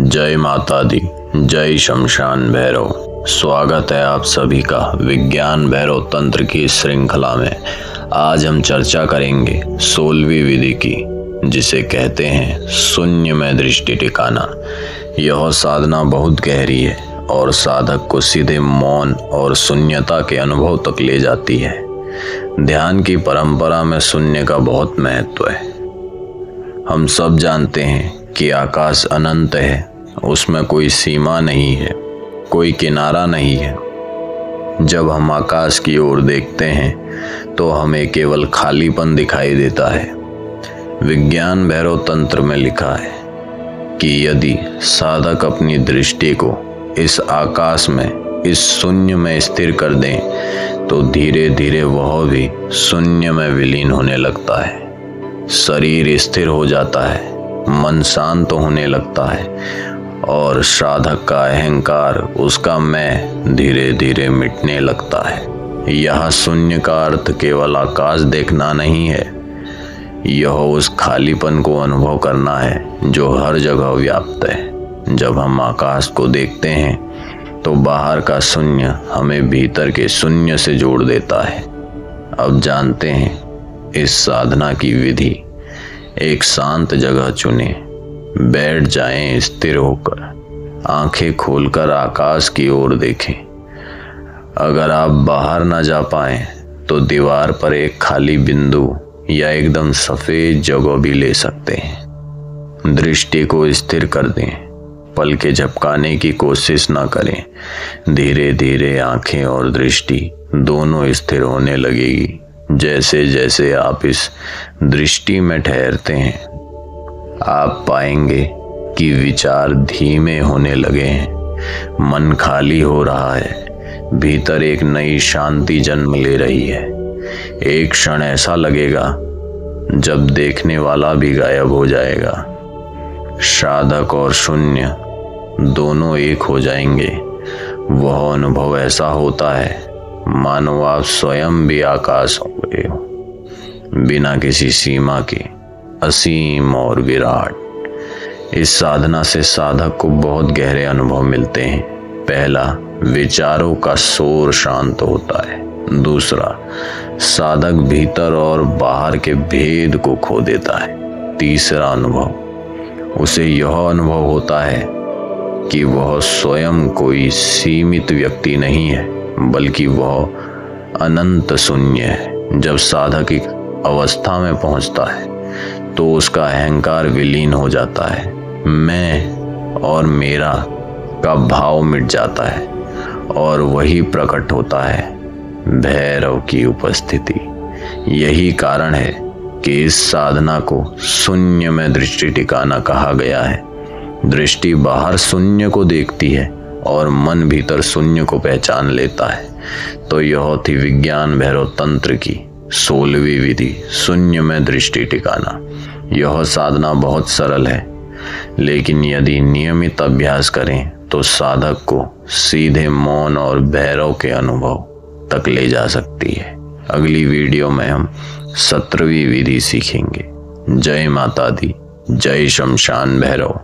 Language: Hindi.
जय माता दी, जय शमशान भैरव। स्वागत है आप सभी का विज्ञान भैरव तंत्र की श्रृंखला में। आज हम चर्चा करेंगे 16वीं विधि की, जिसे कहते हैं शून्य में दृष्टि टिकाना। यह साधना बहुत गहरी है और साधक को सीधे मौन और शून्यता के अनुभव तक ले जाती है। ध्यान की परंपरा में शून्य का बहुत महत्व है। हम सब जानते हैं कि आकाश अनंत है, उसमें कोई सीमा नहीं है, कोई किनारा नहीं है। जब हम आकाश की ओर देखते हैं तो हमें केवल खालीपन दिखाई देता है। विज्ञान भैरव तंत्र में लिखा है कि यदि साधक अपनी दृष्टि को इस आकाश में, इस शून्य में स्थिर कर दें तो धीरे धीरे वह भी शून्य में विलीन होने लगता है। शरीर स्थिर हो जाता है, मन शांत होने लगता है और साधक का अहंकार, उसका मैं धीरे धीरे मिटने लगता है। यह शून्य का अर्थ केवल आकाश देखना नहीं है, यह उस खालीपन को अनुभव करना है जो हर जगह व्याप्त है। जब हम आकाश को देखते हैं तो बाहर का शून्य हमें भीतर के शून्य से जोड़ देता है। अब जानते हैं इस साधना की विधि। एक शांत जगह चुनें, बैठ जाएं स्थिर होकर, आंखें खोलकर आकाश की ओर देखें। अगर आप बाहर ना जा पाएं तो दीवार पर एक खाली बिंदु या एकदम सफेद जगह भी ले सकते हैं। दृष्टि को स्थिर कर दें, पलकें झपकाने की कोशिश ना करें। धीरे धीरे आंखें और दृष्टि दोनों स्थिर होने लगेगी। जैसे जैसे आप इस दृष्टि में ठहरते हैं, आप पाएंगे कि विचार धीमे होने लगे हैं, मन खाली हो रहा है, भीतर एक नई शांति जन्म ले रही है। एक क्षण ऐसा लगेगा जब देखने वाला भी गायब हो जाएगा। साधक और शून्य दोनों एक हो जाएंगे। वह अनुभव ऐसा होता है मानो आप स्वयं भी आकाश हो गए हो, बिना किसी सीमा के, असीम और विराट। इस साधना से साधक को बहुत गहरे अनुभव मिलते हैं। पहला, विचारों का शोर शांत होता है। दूसरा, साधक भीतर और बाहर के भेद को खो देता है। तीसरा अनुभव, उसे यह अनुभव होता है कि वह स्वयं कोई सीमित व्यक्ति नहीं है, बल्कि वह अनंत शून्य है। जब साधक एक अवस्था में पहुंचता है तो उसका अहंकार विलीन हो जाता है। मैं और मेरा का भाव मिट जाता है और वही प्रकट होता है भैरव की उपस्थिति। यही कारण है कि इस साधना को शून्य में दृष्टि टिकाना कहा गया है। दृष्टि बाहर शून्य को देखती है और मन भीतर शून्य को पहचान लेता है। तो यह थी विज्ञान भैरव तंत्र की 16वीं विधि, शून्य में दृष्टि टिकाना। यह साधना बहुत सरल है, लेकिन यदि नियमित अभ्यास करें तो साधक को सीधे मौन और भैरव के अनुभव तक ले जा सकती है। अगली वीडियो में हम 17वीं विधि सीखेंगे। जय माता दी, जय शमशान भैरव।